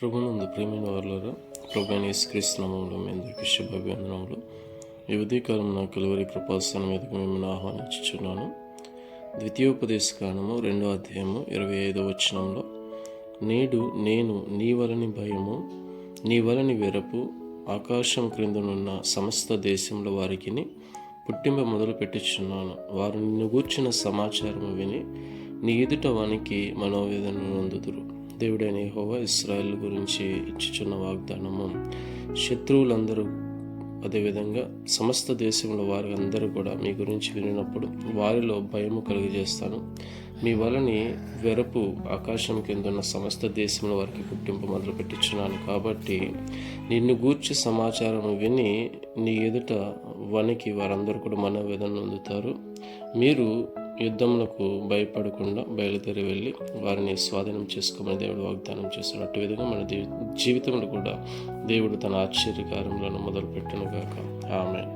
ప్రభునందు ప్రేమైన వారులారా, ప్రభువైన యేసుక్రీస్తు నామములో మీ అందరికీ శుభాభివందనములు. ఈ ఉదయకాలం నా కలువరి కృపాసనం మీదకు మిమ్మల్ని ఆహ్వానించుచున్నాను. ద్వితీయోపదేశకాండము 2వ అధ్యాయము 25వ వచనంలో, నేడు నేను నీ వలని భయము, నీ వలని వెరపు ఆకాశం క్రిందనున్న సమస్త దేశంలో వారికిని పుట్టింప మొదలు పెట్టుచున్నాను. వారు నిన్ను గూర్చిన సమాచారము విని నీ ఎదుట వానికి మనోవేదన నొందుదురు. దేవుడైన యెహోవా ఇశ్రాయేలు గురించి ఇచ్చుచున్న వాగ్దానము, శత్రువులందరూ అదేవిధంగా సమస్త దేశంలో వారి అందరూ కూడా మీ గురించి వినినప్పుడు వారిలో భయము కలుగజేస్తాను. మీ వలని వెరపు ఆకాశం కింద ఉన్న సమస్త దేశంలో వారికి పుట్టింపు మొదలు పెట్టించున్నాను. కాబట్టి నిన్ను గూర్చి సమాచారం విని నీ ఎదుట వనికి వారందరూ కూడా మనోవేదన నొందుతారు. మీరు యుద్ధములకు భయపడకుండా బయలుదేరి వెళ్ళి వారిని స్వాధీనం చేసుకోమని దేవుడు వాగ్దానం చేశాడు. అటు విధంగా మన జీవితంలో కూడా దేవుడు తన ఆశ్చర్యకార్యములను మొదలుపెట్టును గాక. ఆమేన్.